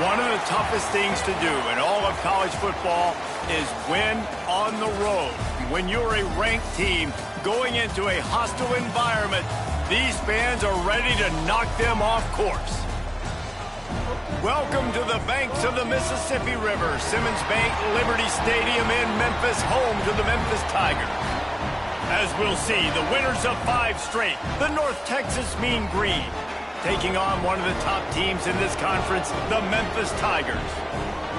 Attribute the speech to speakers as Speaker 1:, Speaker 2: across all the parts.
Speaker 1: One of the toughest things to do in all of college football is win on the road. When you're a ranked team going into a hostile environment, these fans are ready to knock them off course. Welcome to the banks of the Mississippi River, Simmons Bank Liberty Stadium in Memphis, home to the Memphis Tigers. As we'll see, the winners of 5 straight, the North Texas Mean Green, taking on one of the top teams in this conference, the Memphis Tigers.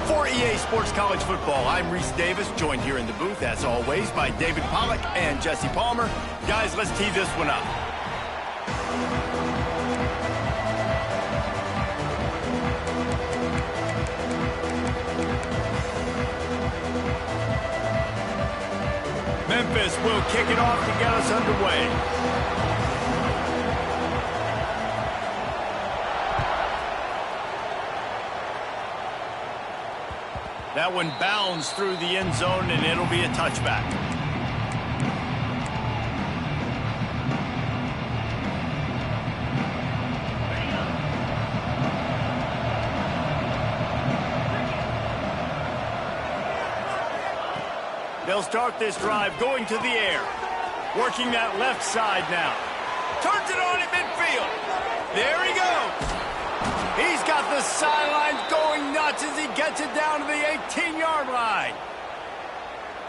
Speaker 1: For EA Sports College Football, I'm Reese Davis, joined here in the booth, as always, by David Pollack and Jesse Palmer. Guys, let's tee this one up. Memphis will kick it off to get us underway. That one bounds through the end zone, and it'll be a touchback. They'll start this drive going to the air. Working that left side now. Turns it on in midfield. There he goes. He's got the sidelines going nuts as he gets it down to the 18-yard line.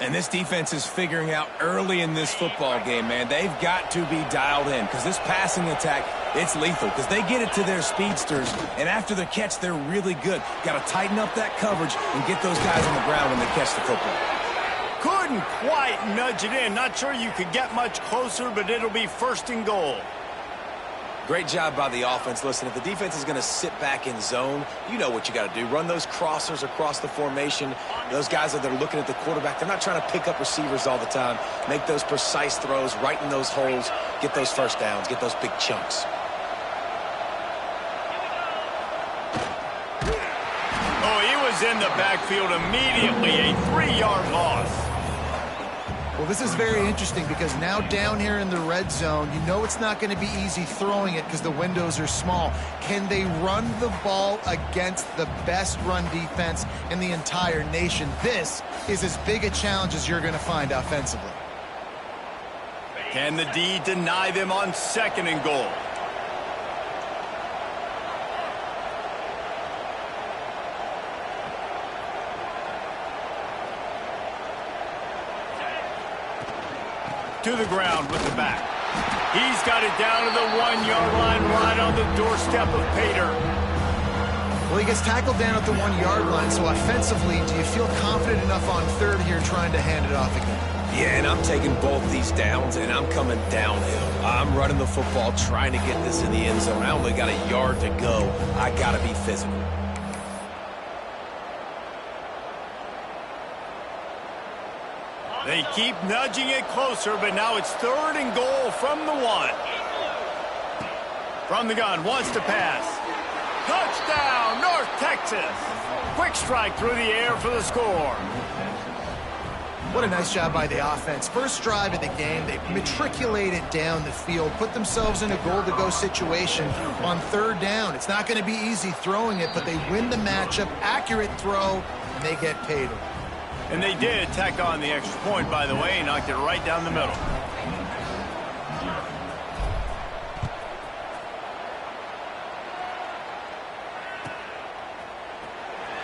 Speaker 2: And this defense is figuring out early in this football game, man. They've got to be dialed in because this passing attack, it's lethal because they get it to their speedsters, and after the catch, they're really good. Got to tighten up that coverage and get those guys on the ground when they catch the football.
Speaker 1: Couldn't quite nudge it in. Not sure you could get much closer, but it'll be 1st and goal.
Speaker 2: Great job by the offense. Listen, if the defense is going to sit back in zone, you know what you got to do. Run those crossers across the formation. Those guys that are looking at the quarterback, they're not trying to pick up receivers all the time. Make those precise throws, right in those holes, get those first downs, get those big chunks.
Speaker 1: Oh, he was in the backfield immediately. A 3-yard loss.
Speaker 3: Well, this is very interesting because now down here in the red zone, you know it's not going to be easy throwing it because the windows are small. Can they run the ball against the best run defense in the entire nation? This is as big a challenge as you're going to find offensively.
Speaker 1: Can the D deny them on 2nd and goal? To the ground with the back. He's got it down to the 1-yard line, right on the doorstep of Pater.
Speaker 3: Well, he gets tackled down at the 1-yard line, so offensively, do you feel confident enough on 3rd here trying to hand it off again?
Speaker 2: Yeah, and I'm taking both these downs, and I'm coming downhill. I'm running the football, trying to get this in the end zone. I only got a yard to go. I got to be physical.
Speaker 1: They keep nudging it closer, but now it's 3rd and goal from the 1. From the gun, wants to pass. Touchdown, North Texas. Quick strike through the air for the score.
Speaker 3: What a nice job by the offense. First drive of the game, they matriculated down the field, put themselves in a goal-to-go situation on 3rd down. It's not going to be easy throwing it, but they win the matchup, accurate throw, and they get paid.
Speaker 1: And they did tack on the extra point, by the way, knocked it right down the middle.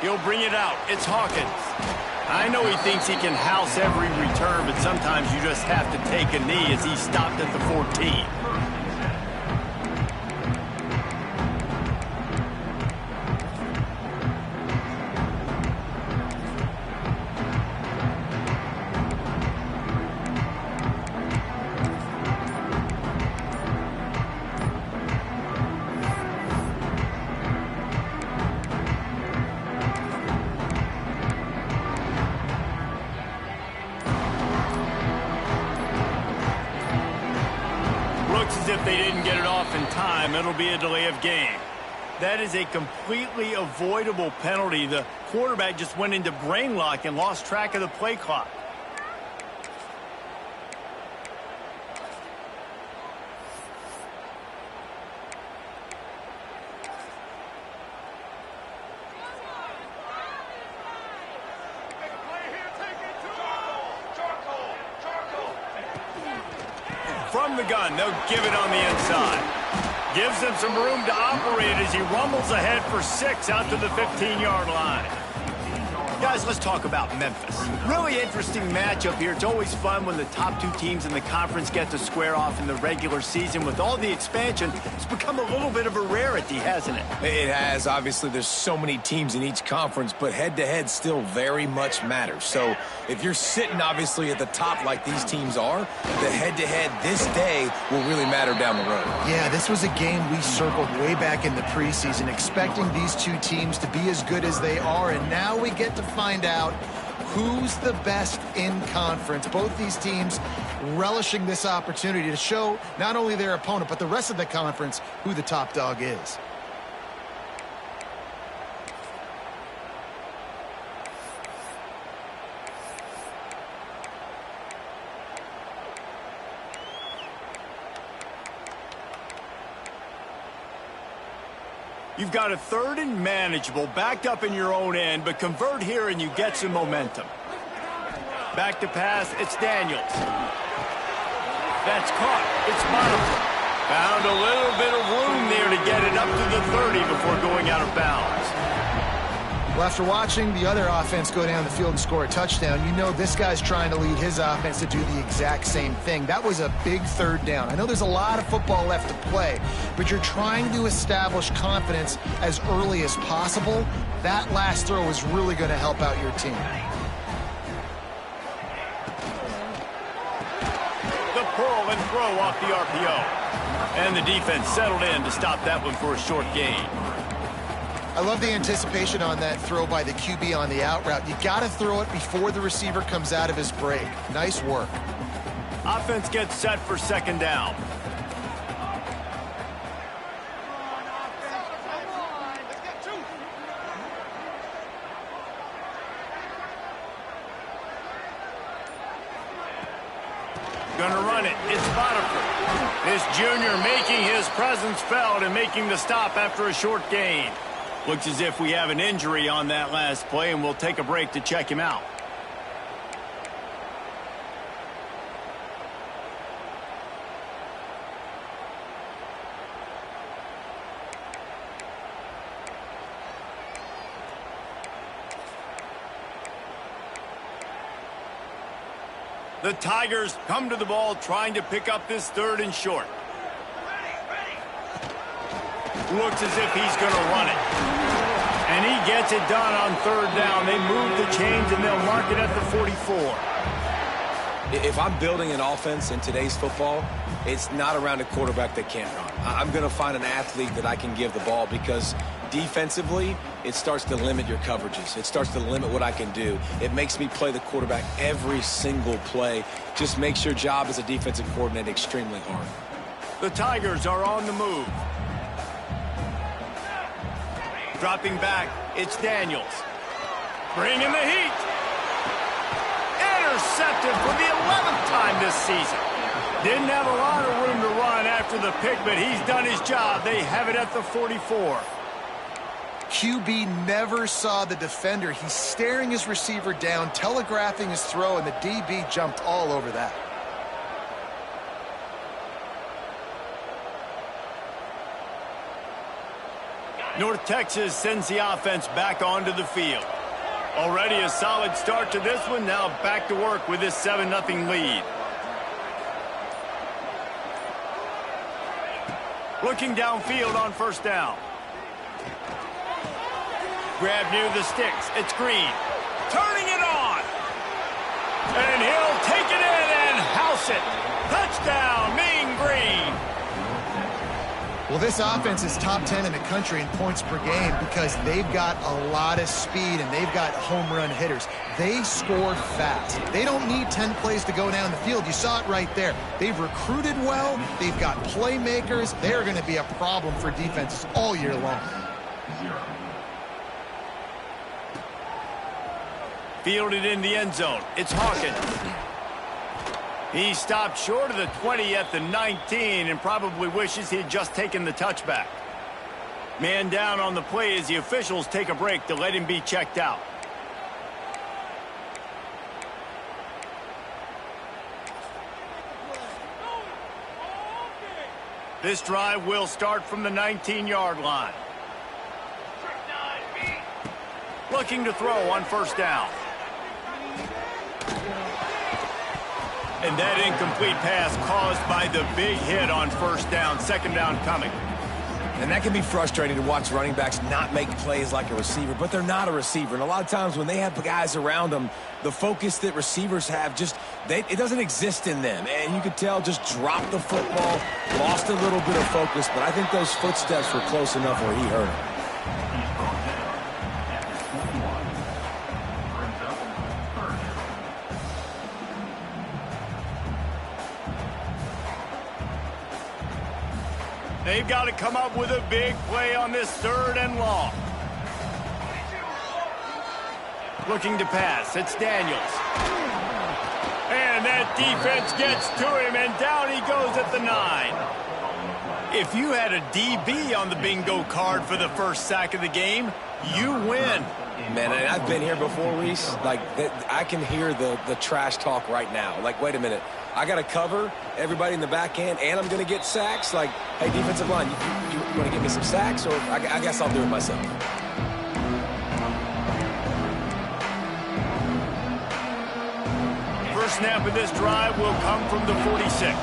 Speaker 1: He'll bring it out. It's Hawkins. I know he thinks he can house every return, but sometimes you just have to take a knee as he stopped at the 14. As if they didn't get it off in time, it'll be a delay of game. That is a completely avoidable penalty. The quarterback just went into brain lock and lost track of the play clock. from the gun. They'll give it on the inside. Gives them some room to operate as he rumbles ahead for 6 out to the 15-yard line. Guys, let's talk about Memphis. Really interesting matchup here. It's always fun when the top 2 teams in the conference get to square off in the regular season. With all the expansion, it's become a little bit of a rarity, hasn't it?
Speaker 2: It has. Obviously, there's so many teams in each conference, but head-to-head still very much matters. So if you're sitting, obviously, at the top like these teams are, the head-to-head this day will really matter down the road.
Speaker 3: Yeah, this was a game we circled way back in the preseason, expecting these 2 teams to be as good as they are, and now we get to find out who's the best in conference. Both these teams relishing this opportunity to show not only their opponent, but the rest of the conference who the top dog is.
Speaker 1: You've got a 3rd and manageable, backed up in your own end, but convert here and you get some momentum. Back to pass, it's Daniels. That's caught. It's Bottom. Found a little bit of room there to get it up to the 30 before going out of bounds.
Speaker 3: Well, after watching the other offense go down the field and score a touchdown, you know this guy's trying to lead his offense to do the exact same thing. That was a big 3rd down. I know there's a lot of football left to play, but you're trying to establish confidence as early as possible. That last throw is really going to help out your team.
Speaker 1: The pull and throw off the RPO. And the defense settled in to stop that one for a short gain.
Speaker 3: I love the anticipation on that throw by the QB on the out route. You got to throw it before the receiver comes out of his break. Nice work.
Speaker 1: Offense gets set for 2nd down. Gonna run it. It's Bottom. This junior making his presence felt and making the stop after a short gain. Looks as if we have an injury on that last play, and we'll take a break to check him out. The Tigers come to the ball trying to pick up this 3rd and short. Looks as if he's going to run it. And he gets it done on 3rd down. They move the chains, and they'll mark it at the 44.
Speaker 2: If I'm building an offense in today's football, it's not around a quarterback that can't run. I'm going to find an athlete that I can give the ball because defensively, it starts to limit your coverages. It starts to limit what I can do. It makes me play the quarterback every single play. Just makes your job as a defensive coordinator extremely hard.
Speaker 1: The Tigers are on the move. Dropping back, it's Daniels. Bringing the heat. Intercepted for the 11th time this season. Didn't have a lot of room to run after the pick, but he's done his job. They have it at the 44.
Speaker 3: QB never saw the defender. He's staring his receiver down, telegraphing his throw, and the DB jumped all over that.
Speaker 1: North Texas sends the offense back onto the field. Already a solid start to this one. Now back to work with this 7-0 lead. Looking downfield on 1st down. Grab near the sticks. It's Green. Turning it on. And he'll take it in and house it. Touchdown, Mean Green.
Speaker 3: Well, this offense is top 10 in the country in points per game because they've got a lot of speed and they've got home run hitters. They score fast. They don't need 10 plays to go down the field. You saw it right there. They've recruited well. They've got playmakers. They're going to be a problem for defenses all year long.
Speaker 1: Fielded in the end zone. It's Hawkins. He stopped short of the 20 at the 19 and probably wishes he had just taken the touchback. Man down on the play as the officials take a break to let him be checked out. This drive will start from the 19-yard line. Looking to throw on first down. And that incomplete pass caused by the big hit on first down. Second down coming.
Speaker 2: And that can be frustrating to watch running backs not make plays like a receiver, but they're not a receiver. And a lot of times when they have guys around them, the focus that receivers have it doesn't exist in them. And you could tell just dropped the football, lost a little bit of focus, but I think those footsteps were close enough where he hurt him.
Speaker 1: They've got to come up with a big play on this 3rd and long. Looking to pass. It's Daniels. And that defense gets to him, and down he goes at the 9. If you had a DB on the bingo card for the first sack of the game, you win.
Speaker 2: Man, I've been here before, Reese. Like, I can hear the trash talk right now. Like, wait a minute. I got to cover everybody in the back end, and I'm going to get sacks. Like, hey, defensive line, you want to give me some sacks? Or I guess I'll do it myself.
Speaker 1: First snap of this drive will come from the 46.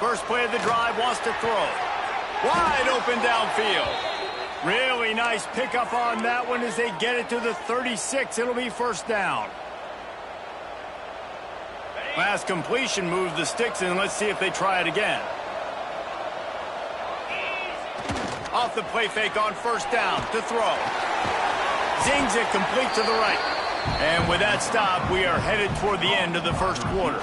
Speaker 1: First play of the drive, wants to throw. Wide open downfield. Really nice pickup on that one as they get it to the 36. It'll be first down. Last completion moves the sticks in. Let's see if they try it again. Off the play fake on first down to throw. Zings it complete to the right. And with that stop, we are headed toward the end of the first quarter.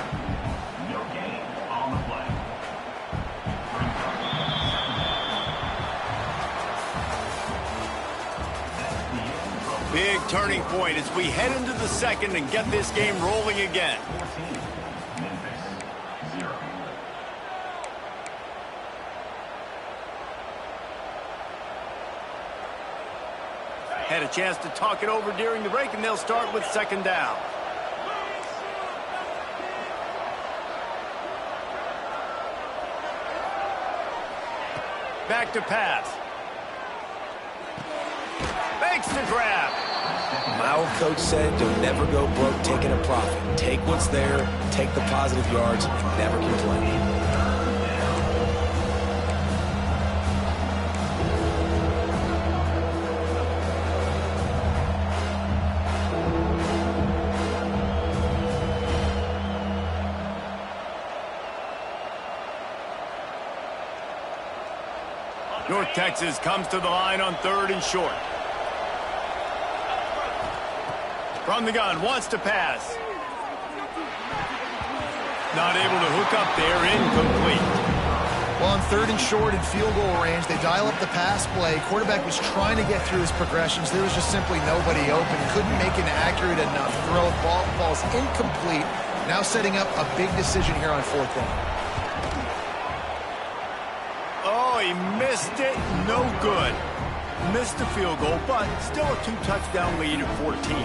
Speaker 1: Big turning point as we head into the second and get this game rolling again. Had a chance to talk it over during the break, and they'll start with second down. Back to pass. Makes the grab.
Speaker 2: My old coach said you'll never go broke taking a profit. Take what's there, take the positive yards, and never complain.
Speaker 1: North Texas comes to the line on 3rd and short. From the gun, wants to pass. Not able to hook up there, incomplete.
Speaker 3: Well, on 3rd and short and field goal range, they dial up the pass play. Quarterback was trying to get through his progressions. There was just simply nobody open. Couldn't make an accurate enough throw. Ball falls incomplete. Now setting up a big decision here on 4th down.
Speaker 1: Oh, he missed it. No good. Missed the field goal, but still a 2-touchdown lead at 14.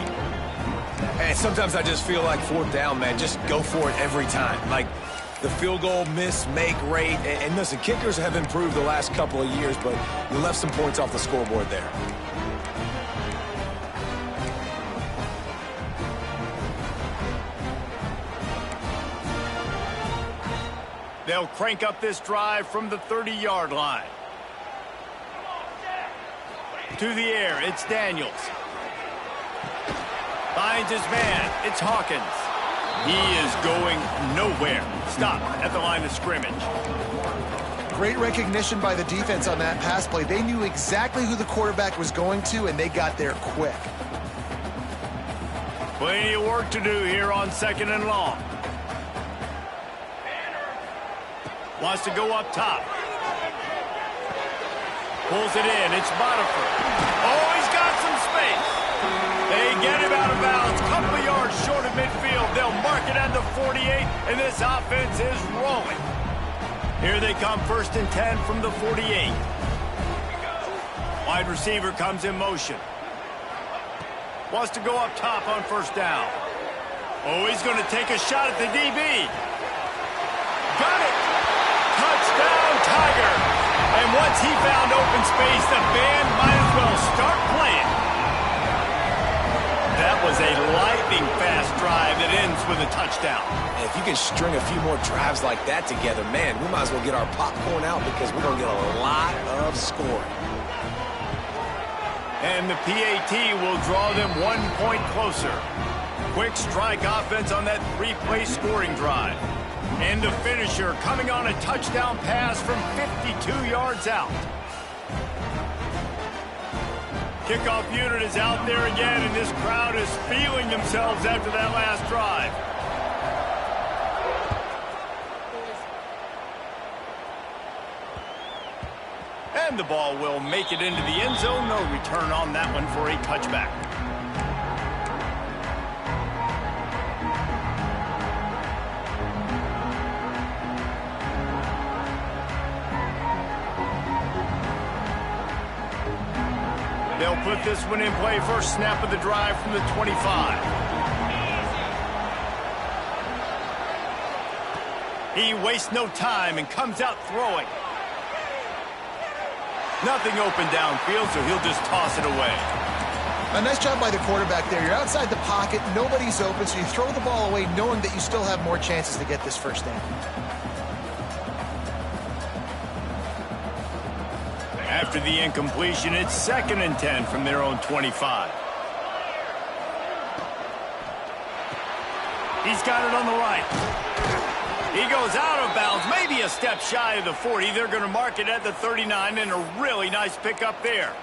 Speaker 2: And sometimes I just feel like 4th down, man. Just go for it every time. Like the field goal miss, make rate. And listen, kickers have improved the last couple of years, but you left some points off the scoreboard there.
Speaker 1: They'll crank up this drive from the 30-yard line. To the air, it's Daniels. Finds his man, it's Hawkins. He is going nowhere. Stop at the line of scrimmage.
Speaker 3: Great recognition by the defense on that pass play. They knew exactly who the quarterback was going to, and they got there quick.
Speaker 1: Plenty of work to do here on 2nd and long. Wants to go up top. Pulls it in. It's Botifer. Oh, he's got some space. They get him out of bounds. Couple of yards short of midfield. They'll mark it at the 48, and this offense is rolling. Here they come, 1st and 10 from the 48. Wide receiver comes in motion. Wants to go up top on first down. Oh, he's going to take a shot at the DB. Got it! Touchdown, Tiger! And once he found open space, the band might as well start playing. That was a lightning-fast drive that ends with a touchdown.
Speaker 2: And if you can string a few more drives like that together, man, we might as well get our popcorn out because we're going to get a lot of scoring.
Speaker 1: And the PAT will draw them 1 point closer. Quick strike offense on that 3-play scoring drive. And the finisher coming on a touchdown pass from 52 yards out. Kickoff unit is out there again, and this crowd is feeling themselves after that last drive. And the ball will make it into the end zone. No return on that one for a touchback. They'll put this one in play. First snap of the drive from the 25. He wastes no time and comes out throwing. Nothing open downfield, so he'll just toss it away.
Speaker 3: A nice job by the quarterback there. You're outside the pocket, nobody's open, so you throw the ball away knowing that you still have more chances to get this first down.
Speaker 1: After the incompletion, it's 2nd and 10 from their own 25. He's got it on the right. He goes out of bounds, maybe a step shy of the 40. They're going to mark it at the 39, and a really nice pickup there.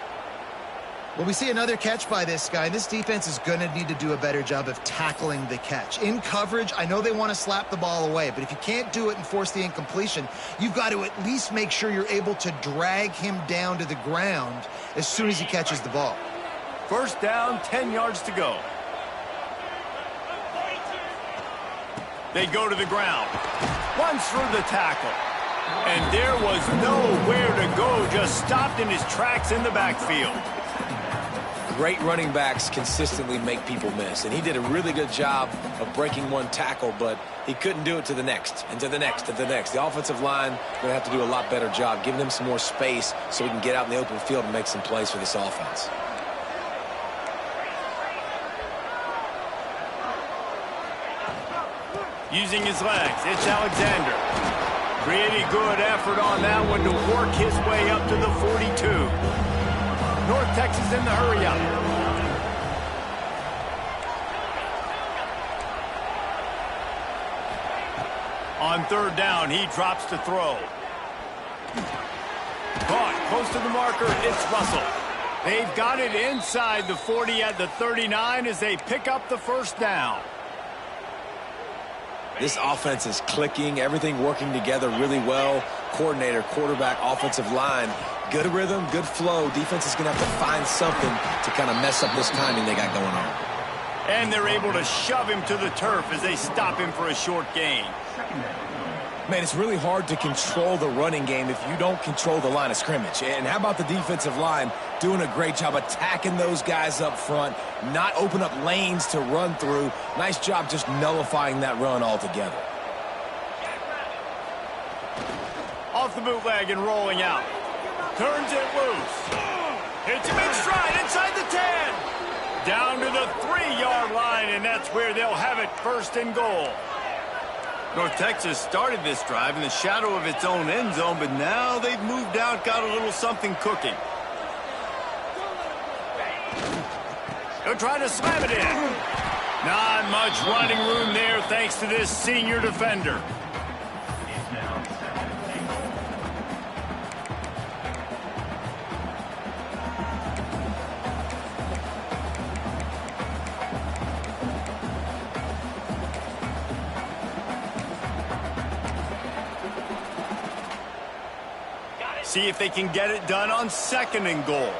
Speaker 3: Well, we see another catch by this guy. This defense is going to need to do a better job of tackling the catch. In coverage, I know they want to slap the ball away, but if you can't do it and force the incompletion, you've got to at least make sure you're able to drag him down to the ground as soon as he catches the ball.
Speaker 1: First down, 10 yards to go. They go to the ground. Runs through the tackle. And there was nowhere to go, just stopped in his tracks in the backfield.
Speaker 2: Great running backs consistently make people miss, and he did a really good job of breaking one tackle, but he couldn't do it to the next, and to the next, and to the next. The offensive line going to have to do a lot better job, giving him some more space so he can get out in the open field and make some plays for this offense.
Speaker 1: Using his legs, it's Alexander. Pretty good effort on that one to work his way up to the 42. North Texas in the hurry up. On 3rd down, he drops to throw. Caught close to the marker, it's Russell. They've got it inside the 40 at the 39 as they pick up the first down.
Speaker 2: This offense is clicking, everything working together really well. Coordinator, quarterback, offensive line. Good rhythm, good flow. Defense is going to have to find something to kind of mess up this timing they got going on.
Speaker 1: And they're able to shove him to the turf as they stop him for a short gain.
Speaker 2: Man, it's really hard to control the running game if you don't control the line of scrimmage. And how about the defensive line doing a great job attacking those guys up front, not open up lanes to run through. Nice job just nullifying that run altogether.
Speaker 1: Off the bootleg and rolling out. Turns it loose. Hits him in stride inside the 10. Down to the 3-yard line, and that's where they'll have it, 1st and goal. North Texas started this drive in the shadow of its own end zone, but now they've moved out, got a little something cooking. They'll try to slam it in. Not much running room there thanks to this senior defender. See if they can get it done on 2nd and goal.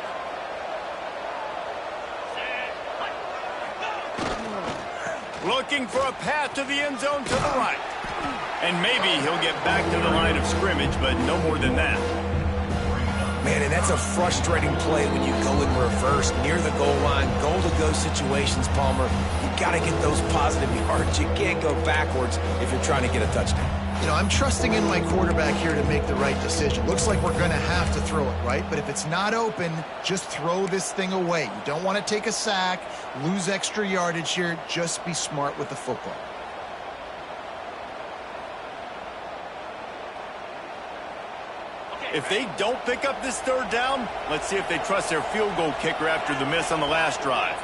Speaker 1: Looking for a path to the end zone to the right. And maybe he'll get back to the line of scrimmage, but no more than that.
Speaker 2: Man, and that's a frustrating play when you go in reverse near the goal line, goal-to-go situations, Palmer. You got to get those positive yards. You can't go backwards if you're trying to get a touchdown.
Speaker 3: You know, I'm trusting in my quarterback here to make the right decision. Looks like we're going to have to throw it, right? But if it's not open, just throw this thing away. You don't want to take a sack, lose extra yardage here. Just be smart with the football.
Speaker 1: If they don't pick up this third down, let's see if they trust their field goal kicker after the miss on the last drive.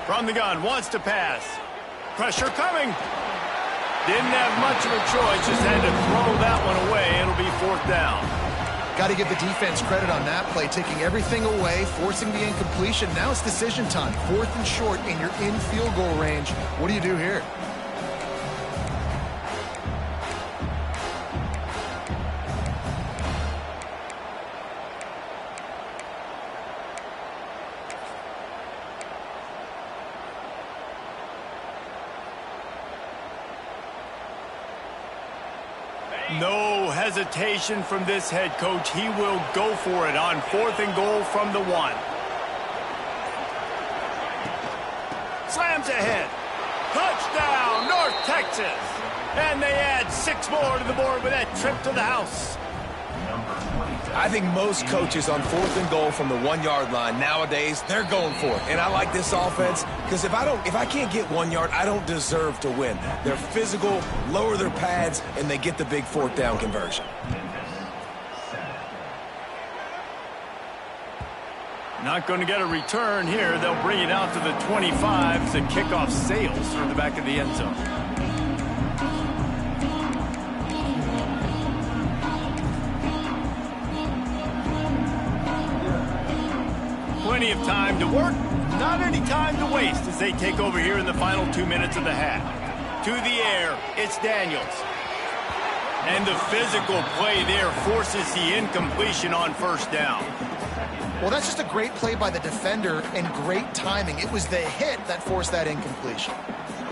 Speaker 1: From the gun, wants to pass. Pressure coming. Didn't have much of a choice, just had to throw that one away. It'll be fourth down.
Speaker 3: Got to give the defense credit on that play, taking everything away, forcing the incompletion. Now it's decision time. 4th and short, and you're in field goal range. What do you do here?
Speaker 1: No hesitation from this head coach. He will go for it on 4th and goal from the 1. Slams ahead. Touchdown, North Texas. And they add 6 more to the board with that trip to the house.
Speaker 2: I think most coaches on 4th and goal from the 1-yard line nowadays, they're going for it. And I like this offense because if I can't get 1 yard, I don't deserve to win. They're physical, lower their pads, and they get the big 4th down conversion.
Speaker 1: Not going to get a return here. They'll bring it out to the 25 as the kickoff sails through the back of the end zone. Plenty of time to work, not any time to waste as they take over here in the final 2 minutes of the half. To the air, it's Daniels. And the physical play there forces the incompletion on 1st down.
Speaker 3: Well, that's just a great play by the defender and great timing. It was the hit that forced that incompletion.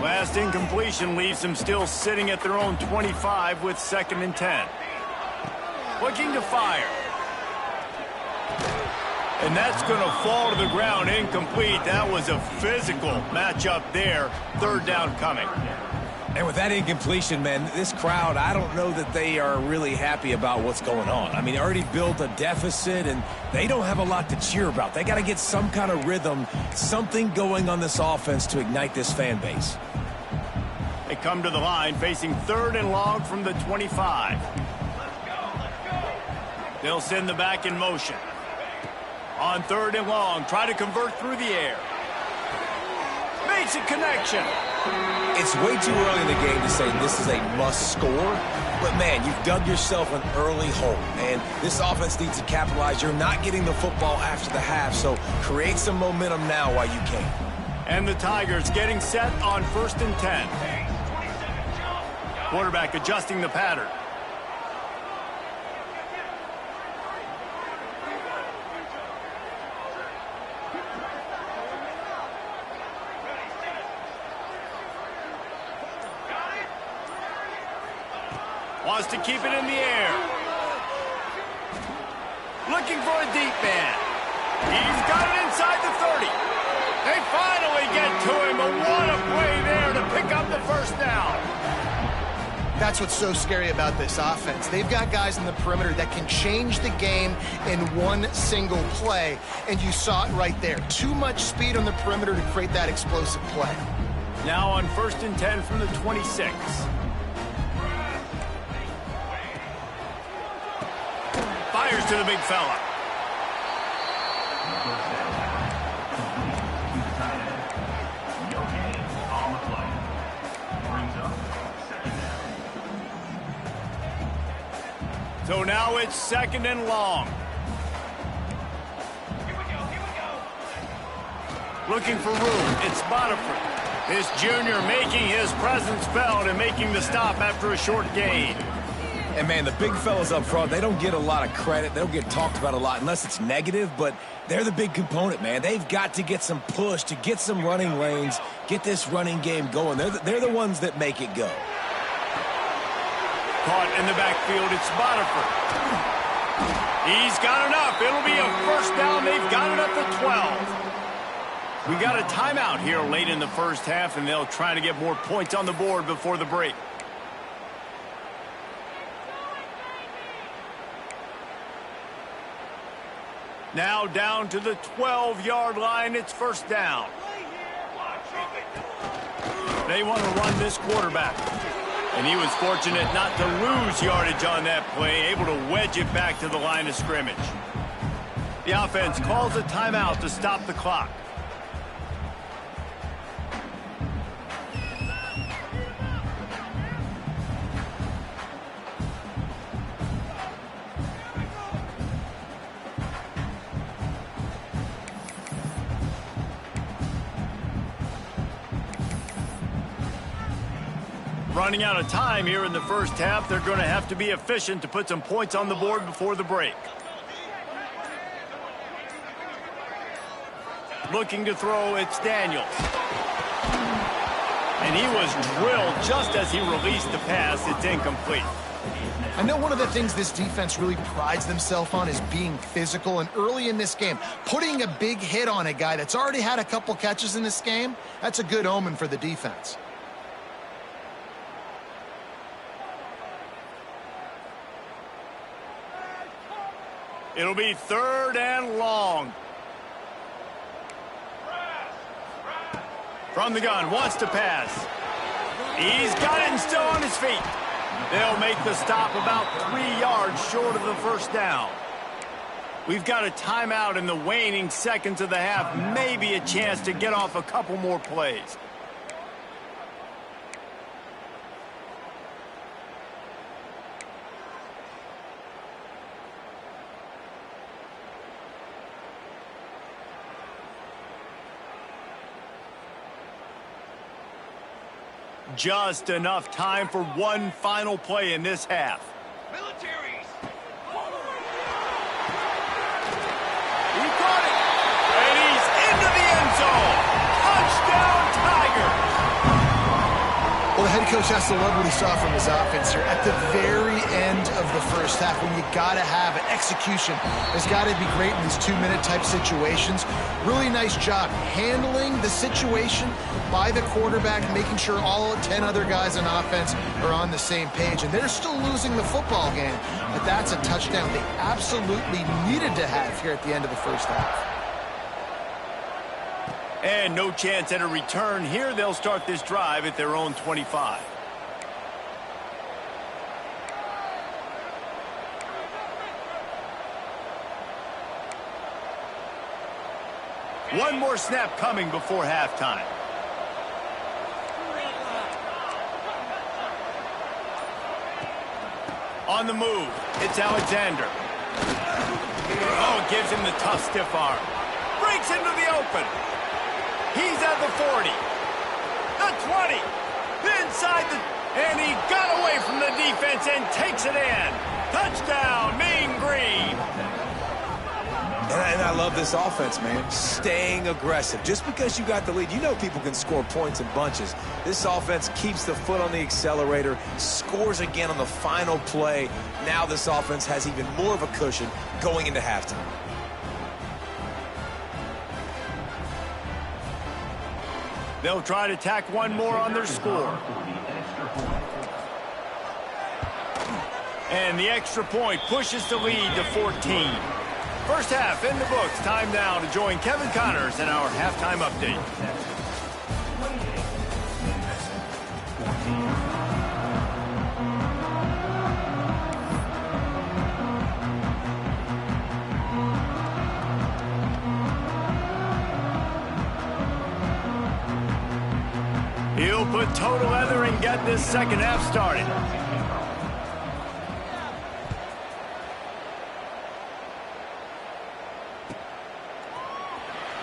Speaker 1: Last incompletion leaves them still sitting at their own 25 with 2nd and 10. Looking to fire. And that's going to fall to the ground incomplete. That was a physical matchup there. 3rd down coming.
Speaker 2: And with that incompletion, man, this crowd, I don't know that they are really happy about what's going on. I mean, they already built a deficit, and they don't have a lot to cheer about. They got to get some kind of rhythm, something going on this offense to ignite this fan base.
Speaker 1: They come to the line facing 3rd and long from the 25. They'll send the back in motion. On 3rd and long, try to convert through the air. Makes a connection.
Speaker 2: It's way too early in the game to say this is a must score, but man, you've dug yourself an early hole, and this offense needs to capitalize. You're not getting the football after the half, so create some momentum now while you can.
Speaker 1: And the Tigers getting set on 1st and 10. Quarterback adjusting the pattern. Wants to keep it in the air. Looking for a deep man. He's got it inside the 30. They finally get to him, but what a play there to pick up the 1st down.
Speaker 3: That's what's so scary about this offense. They've got guys in the perimeter that can change the game in one single play, and you saw it right there. Too much speed on the perimeter to create that explosive play.
Speaker 1: Now on 1st and 10 from the 26. Fires to the big fella. So now it's 2nd and long. Looking for room. It's Bonifant. This junior making his presence felt and making the stop after a short gain.
Speaker 2: And, man, the big fellas up front, they don't get a lot of credit. They don't get talked about a lot unless it's negative, but they're the big component, man. They've got to get some push, to get some running lanes, get this running game going. They're the ones that make it go.
Speaker 1: Caught in the backfield, it's Bonifant. He's got enough. It'll be a 1st down. They've got it at the 12. We got a timeout here late in the first half, and they'll try to get more points on the board before the break. Now down to the 12-yard line. It's first down. They want to run this quarterback. And he was fortunate not to lose yardage on that play, able to wedge it back to the line of scrimmage. The offense calls a timeout to stop the clock. Running out of time here in the first half. They're going to have to be efficient to put some points on the board before the break. Looking to throw, it's Daniels. And he was drilled just as he released the pass. It's incomplete.
Speaker 3: I know one of the things this defense really prides themselves on is being physical, and early in this game, putting a big hit on a guy that's already had a couple catches in this game, that's a good omen for the defense.
Speaker 1: It'll be third and long. From the gun, wants to pass. He's got it and still on his feet. They'll make the stop about 3 yards short of the first down. We've got a timeout in the waning seconds of the half. Maybe a chance to get off a couple more plays. Just enough time for one final play in this half.
Speaker 4: Militaries.
Speaker 1: He got it. And he's into the end zone. Touchdown, Tigers.
Speaker 3: Well, the head coach has to love what he saw from his offense here at the very end of the first half, when you got to have an execution. It's got to be great in these 2-minute type situations. Really nice job handling the situation by the quarterback, making sure all 10 other guys on offense are on the same page. And they're still losing the football game, but that's a touchdown they absolutely needed to have here at the end of the first half.
Speaker 1: And no chance at a return here. They'll start this drive at their own 25. One more snap coming before halftime. On the move, it's Alexander. Oh, gives him the tough stiff arm. Breaks into the open. He's at the 40. The 20. Inside the... And he got away from the defense and takes it in. Touchdown, Mean Green.
Speaker 2: And I love this offense, man. Staying aggressive. Just because you got the lead, you know people can score points in bunches. This offense keeps the foot on the accelerator, scores again on the final play. Now this offense has even more of a cushion going into halftime.
Speaker 1: They'll try to tack one more on their score. And the extra point pushes the lead to 14. First half in the books. Time now to join Kevin Connors in our halftime update. He'll put toe to leather and get this second half started.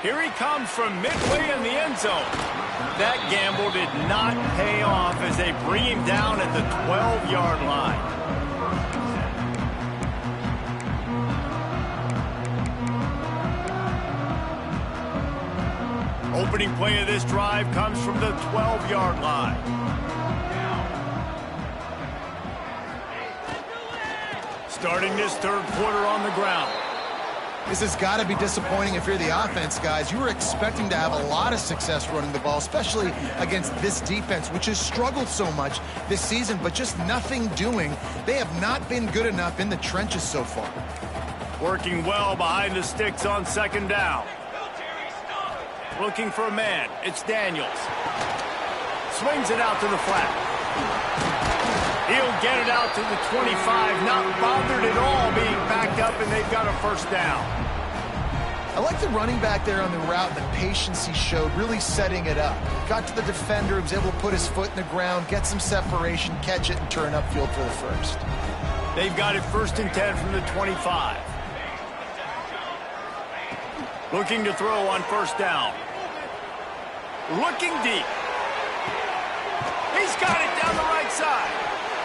Speaker 1: Here he comes from midway in the end zone. That gamble did not pay off as they bring him down at the 12-yard line. Opening play of this drive comes from the 12-yard line. Starting this third quarter on the ground.
Speaker 3: This has got to be disappointing if you're the offense, guys. You were expecting to have a lot of success running the ball, especially against this defense, which has struggled so much this season, but just nothing doing. They have not been good enough in the trenches so far.
Speaker 1: Working well behind the sticks on second down. Looking for a man. It's Daniels. Swings it out to the flat. He'll get it out to the 25, not bothered at all being backed up, and they've got a first down.
Speaker 3: I like the running back there on the route and the patience he showed, really setting it up. Got to the defender, was able to put his foot in the ground, get some separation, catch it, and turn upfield for the first.
Speaker 1: They've got it 1st and 10 from the 25. Looking to throw on first down. Looking deep. He's got it down the right side.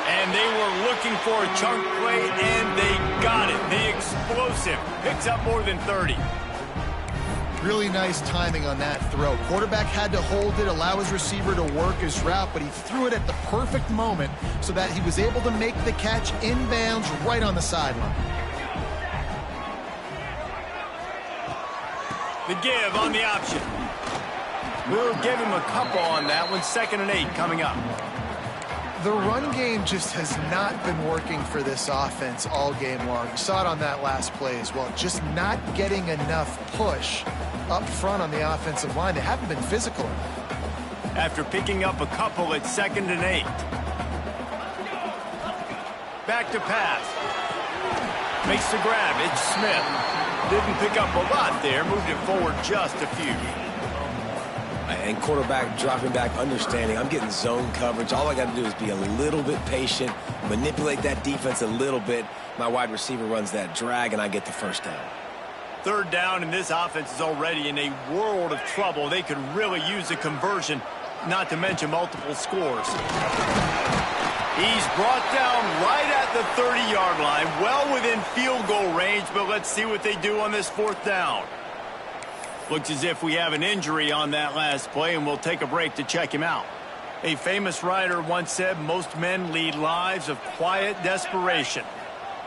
Speaker 1: And they were looking for a chunk play, and they got it. The explosive picks up more than 30.
Speaker 3: Really nice timing on that throw. Quarterback had to hold it, allow his receiver to work his route, but he threw it at the perfect moment so that he was able to make the catch inbounds right on the sideline.
Speaker 1: The give on the option. We'll give him a couple on that one. 2nd and 8 coming up.
Speaker 3: The run game just has not been working for this offense all game long. We saw it on that last play as well. Just not getting enough push up front on the offensive line. They haven't been physical enough.
Speaker 1: After picking up a couple at 2nd and 8. Back to pass. Makes the grab. It's Smith. Didn't pick up a lot there. Moved it forward just a few.
Speaker 2: And quarterback dropping back, understanding I'm getting zone coverage. All I got to do is be a little bit patient, manipulate that defense a little bit. My wide receiver runs that drag, and I get the first down.
Speaker 1: 3rd down, and this offense is already in a world of trouble. They could really use a conversion, not to mention multiple scores. He's brought down right at the 30-yard line, well within field goal range, but let's see what they do on this 4th down. Looks as if we have an injury on that last play, and we'll take a break to check him out. A famous writer once said, most men lead lives of quiet desperation.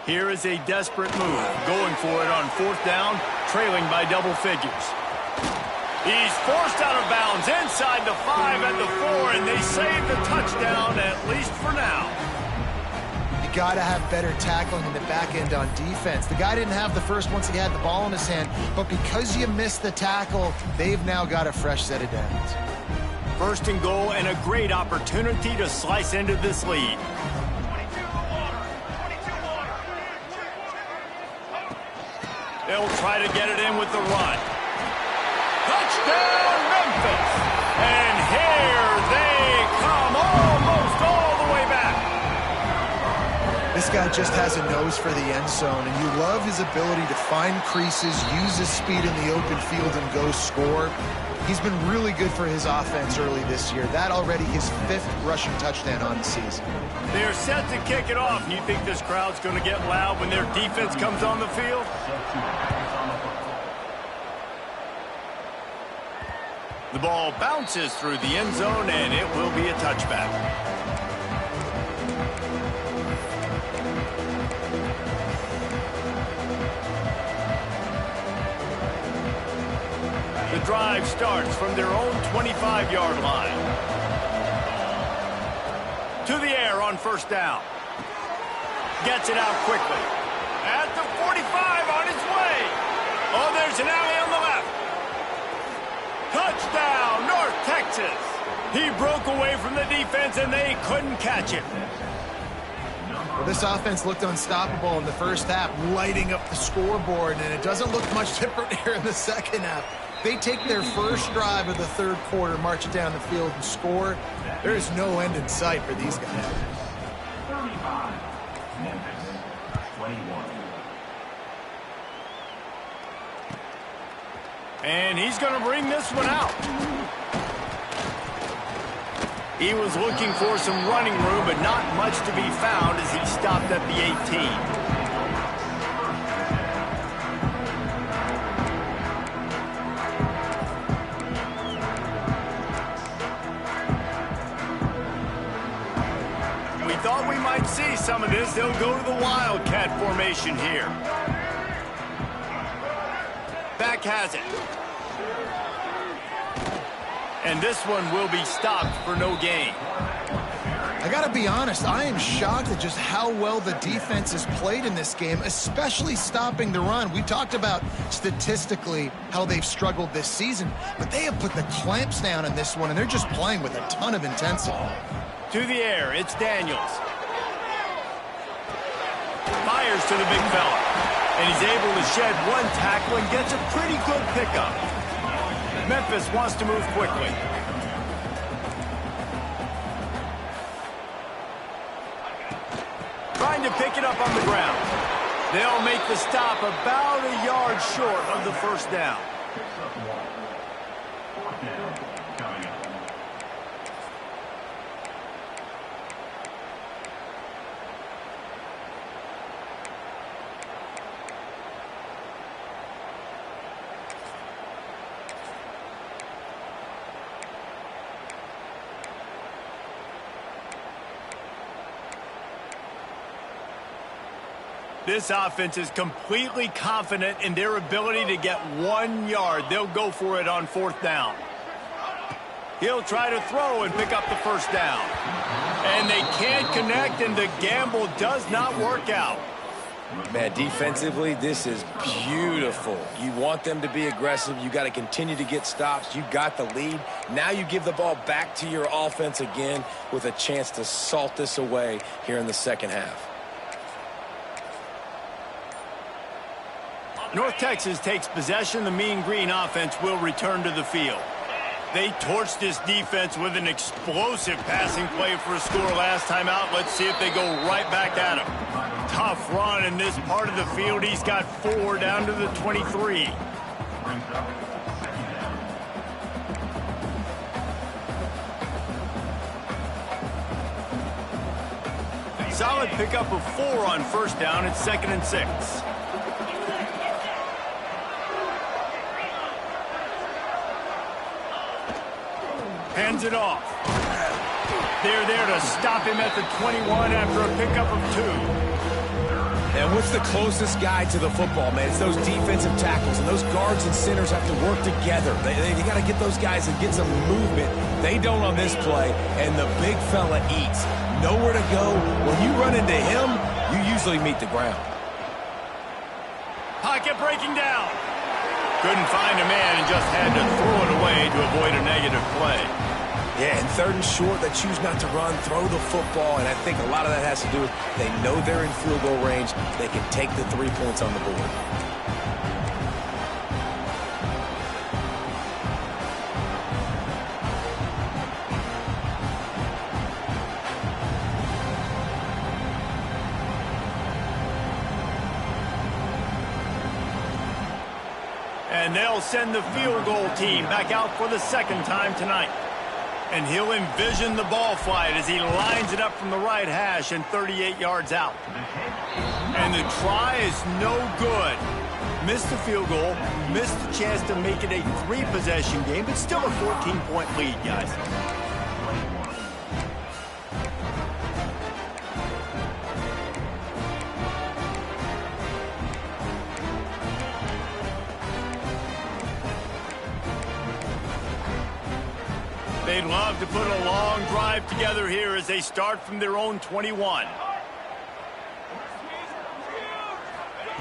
Speaker 1: Here is a desperate move, going for it on 4th down, trailing by double figures. He's forced out of bounds inside the 5 at the 4, and they save the touchdown, at least for now.
Speaker 3: Got to have better tackling in the back end on defense. The guy didn't have the first once he had the ball in his hand, but because you missed the tackle, they've now got a fresh set of downs.
Speaker 1: 1st and goal, and a great opportunity to slice into this lead. They'll try to get it in with the run. Touchdown, Memphis! And here they come, almost all the way back.
Speaker 3: This guy just has a nose for the end zone, and you love his ability to find creases, use his speed in the open field, and go score. He's been really good for his offense early this year. That already his 5th rushing touchdown on the season.
Speaker 1: They're set to kick it off. You think this crowd's going to get loud when their defense comes on the field? The ball bounces through the end zone, and it will be a touchback. The drive starts from their own 25-yard line. To the air on 1st down. Gets it out quickly. At the 45 on his way. Oh, there's an alley on the left. Touchdown, North Texas. He broke away from the defense, and they couldn't catch him.
Speaker 3: Well, this offense looked unstoppable in the first half, lighting up the scoreboard, and it doesn't look much different here in the second half. They take their first drive of the 3rd quarter, march it down the field, and score. There is no end in sight for these guys.
Speaker 4: 35, Memphis, 21.
Speaker 1: And he's going to bring this one out. He was looking for some running room, but not much to be found as he stopped at the 18. Thought we might see some of this. They'll go to the Wildcat formation here. back has it. And this one will be stopped for no gain.
Speaker 3: I got to be honest, I am shocked at just how well the defense has played in this game, especially stopping the run. We talked about statistically how they've struggled this season, but they have put the clamps down in this one, and they're just playing with a ton of intensity.
Speaker 1: To the air, it's Daniels. Fires to the big fella. And he's able to shed one tackle and gets a pretty good pickup. Memphis wants to move quickly. Trying to pick it up on the ground. They'll make the stop about a yard short of the first down. This offense is completely confident in their ability to get 1 yard. They'll go for it on fourth down. He'll try to throw and pick up the first down. And they can't connect, and the gamble does not work out.
Speaker 2: Man, defensively, this is beautiful. You want them to be aggressive. You got to continue to get stops. You got the lead. Now you give the ball back to your offense again with a chance to salt this away here in the second half.
Speaker 1: North Texas takes possession. The Mean Green offense will return to the field. They torched this defense with an explosive passing play for a score last time out. Let's see if they go right back at him. Tough run in this part of the field. He's got 4 down to the 23. Solid pickup of 4 on first down. It's 2nd and 6. Hands it off. They're there to stop him at the 21 after a pickup of 2.
Speaker 2: And what's the closest guy to the football, man? It's those defensive tackles, and those guards and centers have to work together. They got to get those guys and get some movement. They don't on this play, and the big fella eats. Nowhere to go. When you run into him, you usually meet the ground.
Speaker 1: Pocket breaking down. Couldn't find a man and just had to throw it away to avoid a negative play.
Speaker 2: Yeah, and 3rd and short, they choose not to run, throw the football, and I think a lot of that has to do with they know they're in field goal range. They can take the 3 points on the board.
Speaker 1: And they'll send the field goal team back out for the 2nd time tonight. And he'll envision the ball flight as he lines it up from the right hash and 38 yards out. And the try is no good. Missed the field goal, missed the chance to make it a 3-possession game, but still a 14-point lead, guys. They'd love to put a long drive together here as they start from their own 21.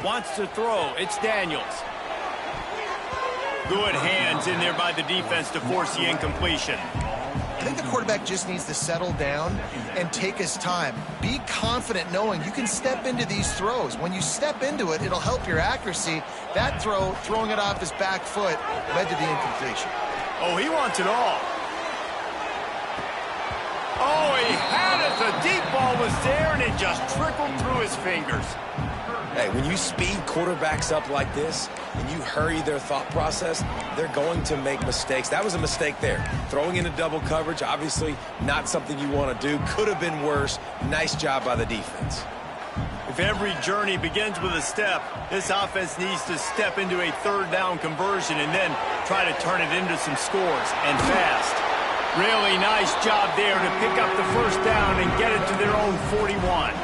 Speaker 1: Wants to throw. It's Daniels. Good hands in there by the defense to force the incompletion.
Speaker 3: I think the quarterback just needs to settle down and take his time. Be confident knowing you can step into these throws. When you step into it, it'll help your accuracy. That throw, throwing it off his back foot, led to the incompletion.
Speaker 1: Oh, he wants it all. Oh, he had it. The deep ball was there, and it just trickled through his fingers.
Speaker 2: Hey, when you speed quarterbacks up like this and you hurry their thought process, they're going to make mistakes. That was a mistake there. Throwing into double coverage, obviously not something you want to do. Could have been worse. Nice job by the defense.
Speaker 1: If every journey begins with a step, this offense needs to step into a 3rd down conversion and then try to turn it into some scores, and fast. Really nice job there to pick up the first down and get it to their own 41.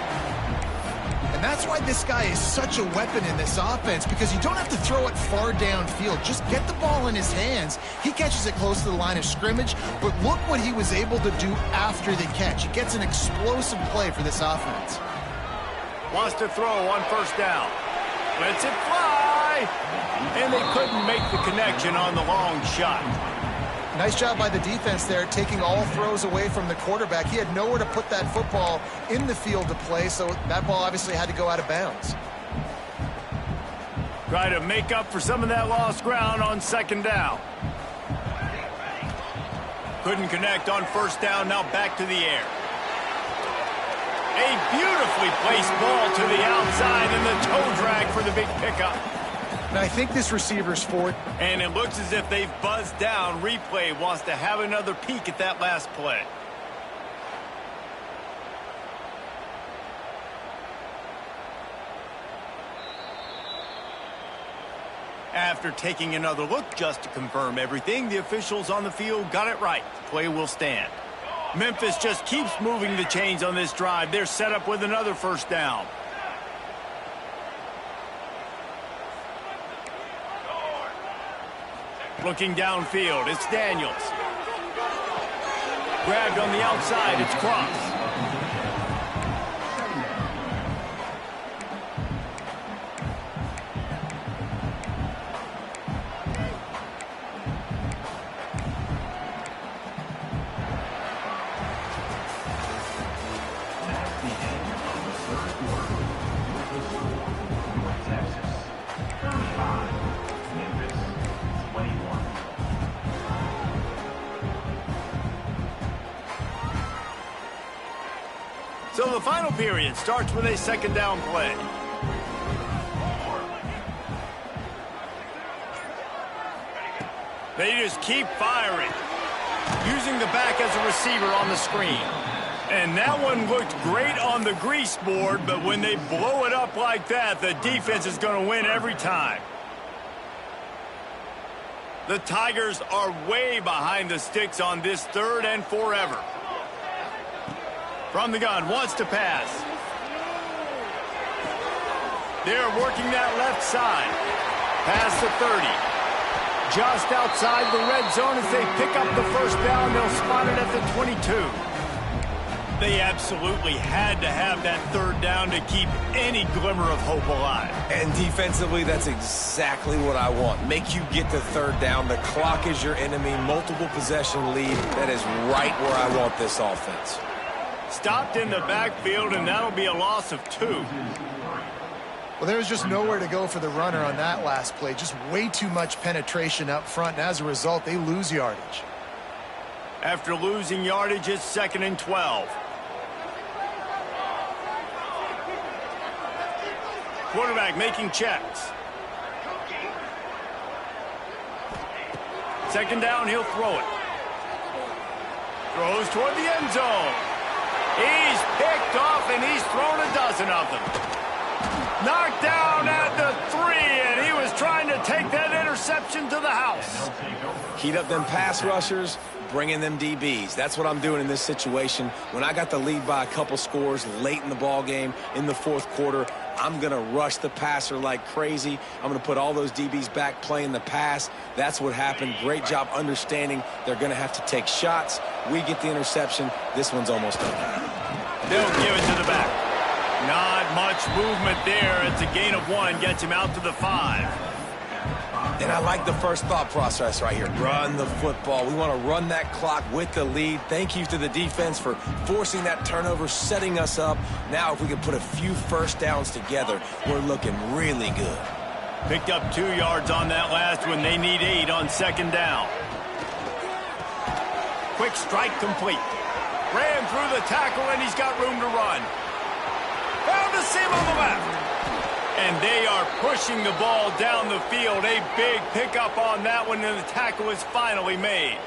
Speaker 3: And that's why this guy is such a weapon in this offense, because you don't have to throw it far downfield. Just get the ball in his hands. He catches it close to the line of scrimmage, but look what he was able to do after the catch. He gets an explosive play for this offense.
Speaker 1: Wants to throw on first down. Lets it fly. And they couldn't make the connection on the long shot.
Speaker 3: Nice job by the defense there, taking all throws away from the quarterback. He had nowhere to put that football in the field to play, so that ball obviously had to go out of bounds.
Speaker 1: Try to make up for some of that lost ground on second down. Couldn't connect on first down, now back to the air. A beautifully placed ball to the outside and the toe drag for the big pickup.
Speaker 3: Now, I think this receiver's forward.
Speaker 1: And it looks as if they've buzzed down. Replay wants to have another peek at that last play. After taking another look just to confirm everything, the officials on the field got it right. The play will stand. Memphis just keeps moving the chains on this drive. They're set up with another first down. Looking downfield, it's Daniels. Grabbed on the outside, it's Cross. So the final period starts with a second down play. They just keep firing, using the back as a receiver on the screen. And that one looked great on the grease board, but when they blow it up like that, the defense is going to win every time. The Tigers are way behind the sticks on this third and forever. From the gun, wants to pass. They're working that left side. Pass to 30. Just outside the red zone as they pick up the first down. They'll spot it at the 22. They absolutely had to have that third down to keep any glimmer of hope alive.
Speaker 2: And defensively, that's exactly what I want. Make you get the third down. The clock is your enemy. Multiple possession lead. That is right where I want this offense.
Speaker 1: Stopped in the backfield, and that'll be a loss of 2.
Speaker 3: Well, there was just nowhere to go for the runner on that last play. Just way too much penetration up front, and as a result, they lose yardage.
Speaker 1: After losing yardage, it's 2nd and 12. Quarterback making checks. Second down, he'll throw it. Throws toward the end zone. He's picked off, and he's thrown a dozen of them. Knocked down at the 3, and he was trying to take that interception to the house.
Speaker 2: Heat up them pass rushers, bring in them DBs. That's what I'm doing in this situation. When I got the lead by a couple scores late in the ball game, in the fourth quarter, I'm going to rush the passer like crazy. I'm going to put all those DBs back playing the pass. That's what happened. Great job understanding they're going to have to take shots. We get the interception. This one's almost over.
Speaker 1: They'll give it to the back. Not much movement there. It's a gain of 1. Gets him out to the 5.
Speaker 2: And I like the first thought process right here. Run the football. We want to run that clock with the lead. Thank you to the defense for forcing that turnover, setting us up. Now if we can put a few first downs together, we're looking really good.
Speaker 1: Picked up 2 yards on that last one. They need 8 on second down. Quick strike complete. Ran through the tackle, and he's got room to run. Found a seam on the left. And they are pushing the ball down the field. A big pickup on that one, and the tackle is finally made.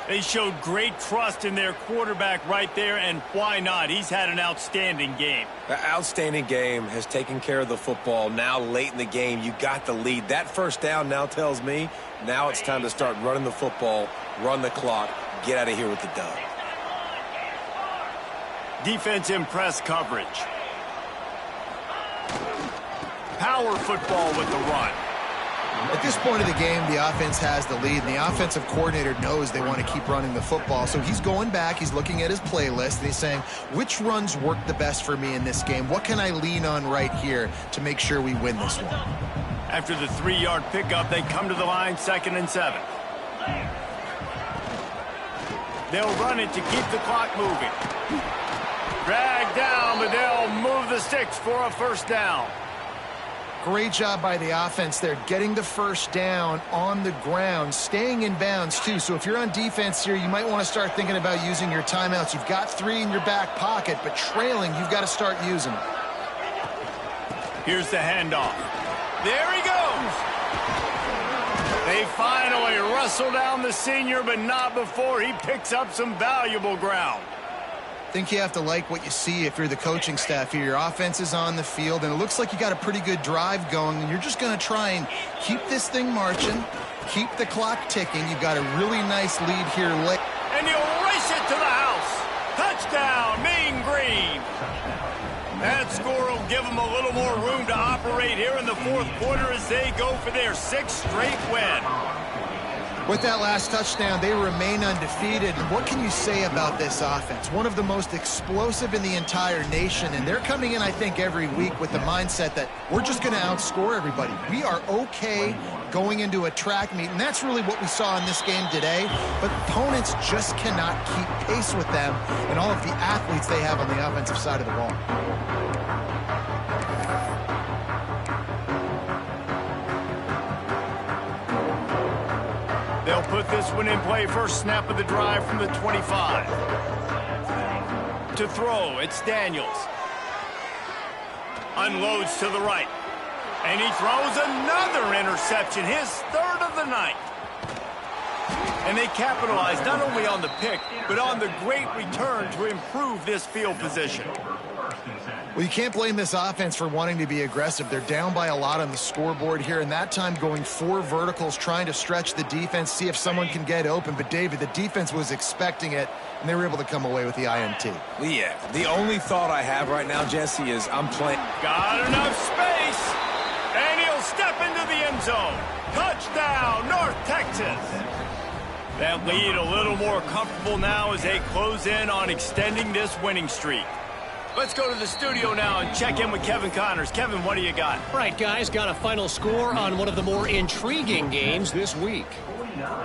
Speaker 1: They showed great trust in their quarterback right there, and why not? He's had an outstanding game.
Speaker 2: The outstanding game has taken care of the football. Now late in the game, you got the lead. That first down now tells me now it's time to start running the football, run the clock, get out of here with the dub.
Speaker 1: Defense in press coverage. power football with the run.
Speaker 3: At this point of the game, the offense has the lead, and the offensive coordinator knows they want to keep running the football. So he's going back, he's looking at his playlist, and he's saying, which runs work the best for me in this game? What can I lean on right here to make sure we win this one?
Speaker 1: After the 3-yard pickup, they come to the line, 2nd and 7. They'll run it to keep the clock moving. Drag down, but they'll move the sticks for a first down.
Speaker 3: Great job by the offense there, getting the first down on the ground, staying in bounds too. So if you're on defense here, you might want to start thinking about using your timeouts. You've got 3 in your back pocket, but trailing, you've got to start using them.
Speaker 1: Here's the handoff. There he goes. They finally wrestle down the senior, but not before he picks up some valuable ground.
Speaker 3: I think you have to like what you see if you're the coaching staff here. Your offense is on the field, and it looks like you got a pretty good drive going, and you're just going to try and keep this thing marching, keep the clock ticking. You've got a really nice lead here late.
Speaker 1: And he'll race it to the house. Touchdown, Mean Green. That score will give them a little more room to operate here in the 4th quarter as they go for their 6th straight win.
Speaker 3: With that last touchdown, they remain undefeated. And what can you say about this offense? One of the most explosive in the entire nation, and they're coming in, I think, every week with the mindset that we're just going to outscore everybody. We are okay going into a track meet, and that's really what we saw in this game today. But opponents just cannot keep pace with them and all of the athletes they have on the offensive side of the ball.
Speaker 1: They'll put this one in play. First snap of the drive from the 25. To throw, it's Daniels. Unloads to the right. And he throws another interception, his 3rd of the night. And they capitalize not only on the pick, but on the great return to improve this field position.
Speaker 3: Well, you can't blame this offense for wanting to be aggressive. They're down by a lot on the scoreboard here, and that time going 4 verticals, trying to stretch the defense, see if someone can get open. But, David, the defense was expecting it, and they were able to come away with the INT.
Speaker 2: Yeah, the only thought I have right now, Jesse, is I'm playing.
Speaker 1: Got enough space, and he'll step into the end zone. Touchdown, North Texas. That lead a little more comfortable now as they close in on extending this winning streak. Let's go to the studio now and check in with Kevin Connors. Kevin, what do you got?
Speaker 5: All right, guys, got a final score on one of the more intriguing games this week.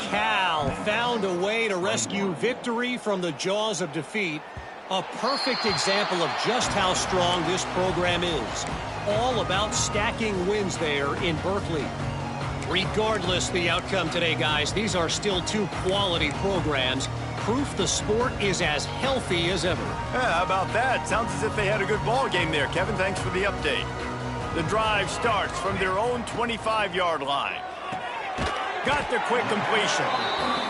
Speaker 5: Cal found a way to rescue victory from the jaws of defeat. A perfect example of just how strong this program is. All about stacking wins there in Berkeley. Regardless the outcome today, guys, these are still 2 quality programs. Proof the sport is as healthy as ever.
Speaker 1: Yeah, how about that? Sounds as if they had a good ball game there. Kevin, thanks for the update. The drive starts from their own 25-yard line. Got the quick completion.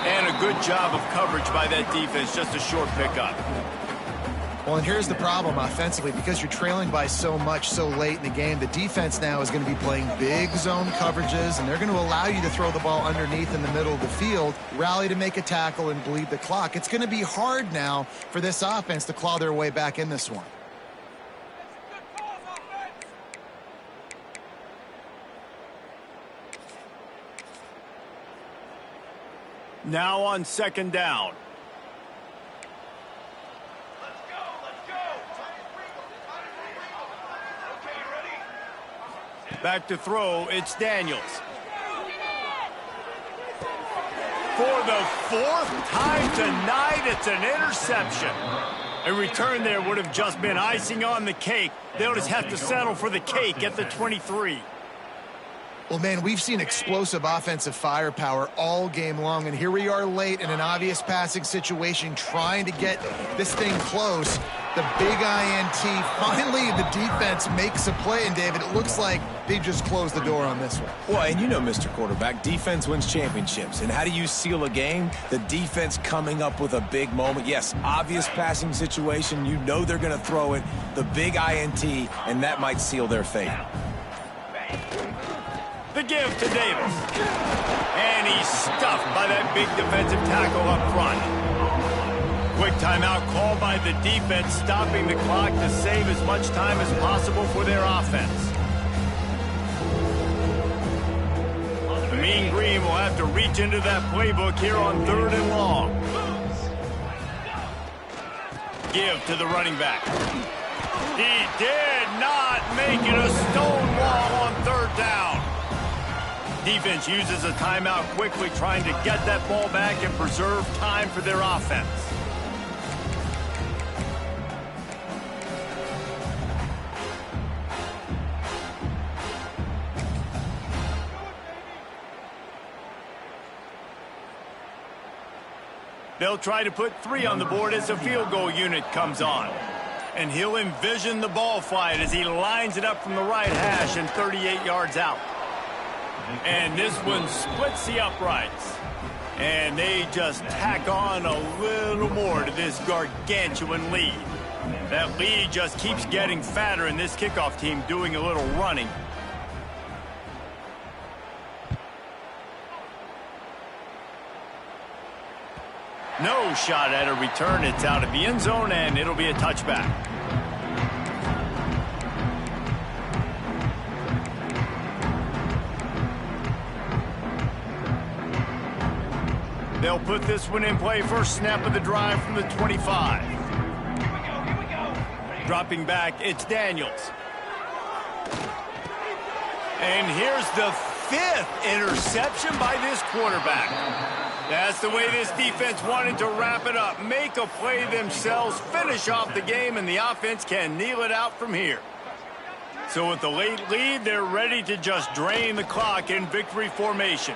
Speaker 1: And a good job of coverage by that defense. Just a short pickup.
Speaker 3: Well, and here's the problem offensively. Because you're trailing by so much so late in the game, the defense now is going to be playing big zone coverages, and they're going to allow you to throw the ball underneath in the middle of the field, rally to make a tackle, and bleed the clock. It's going to be hard now for this offense to claw their way back in this one.
Speaker 1: Now on 2nd down. Back to throw, it's Daniels. For the 4th time tonight, it's an interception. A return there would have just been icing on the cake. They'll just have to settle for the cake at the 23.
Speaker 3: Well, man, we've seen explosive offensive firepower all game long, and here we are late in an obvious passing situation trying to get this thing close. The big INT. Finally, the defense makes a play, and, David, it looks like they just closed the door on this one.
Speaker 2: Well, and you know, Mr. Quarterback, defense wins championships. And how do you seal a game? The defense coming up with a big moment. Yes, obvious passing situation. You know they're going to throw it. The big INT, and that might seal their fate.
Speaker 1: The give to Davis. And he's stuffed by that big defensive tackle up front. Quick timeout called by the defense, stopping the clock to save as much time as possible for their offense. The Mean Green will have to reach into that playbook here on 3rd and long. Give to the running back. He did not make it a stone wall on 3rd down. Defense uses a timeout quickly, trying to get that ball back and preserve time for their offense. They'll try to put 3 on the board as the field goal unit comes on. And he'll envision the ball flight as he lines it up from the right hash and 38 yards out. And this one splits the uprights. And they just tack on a little more to this gargantuan lead. That lead just keeps getting fatter, and this kickoff team doing a little running. No shot at a return. It's out of the end zone, and it'll be a touchback. They'll put this one in play. First snap of the drive from the 25. Dropping back, it's Daniels. And here's the 5th interception by this quarterback. That's the way this defense wanted to wrap it up. Make a play themselves, finish off the game, and the offense can kneel it out from here. So with the late lead, they're ready to just drain the clock in victory formation.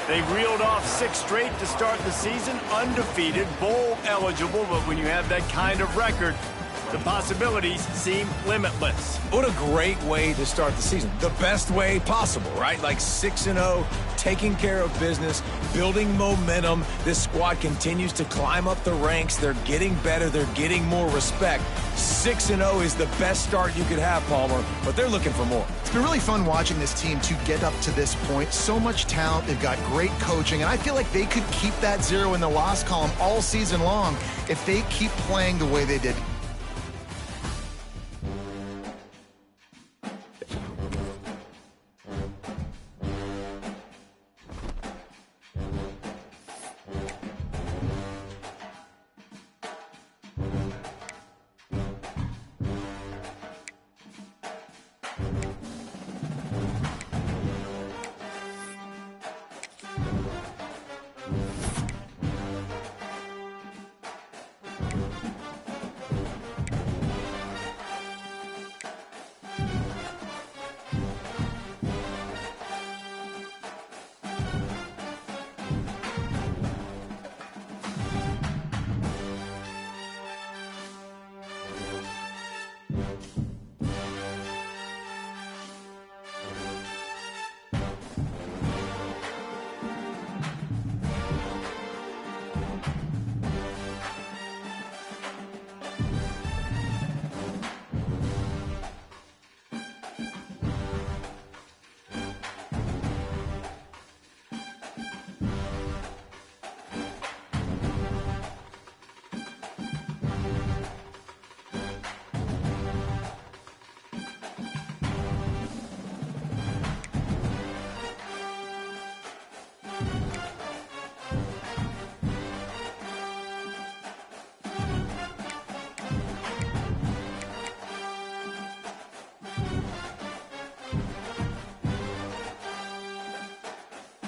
Speaker 1: They've reeled off 6 straight to start the season, undefeated, bowl eligible, but when you have that kind of record, the possibilities seem limitless.
Speaker 2: What a great way to start the season. The best way possible, right? Like 6-0, taking care of business, building momentum. This squad continues to climb up the ranks. They're getting better. They're getting more respect. 6-0 is the best start you could have, Palmer, but they're looking for more.
Speaker 3: It's been really fun watching this team to get up to this point. So much talent. They've got great coaching, and I feel like they could keep that 0 in the loss column all season long if they keep playing the way they did.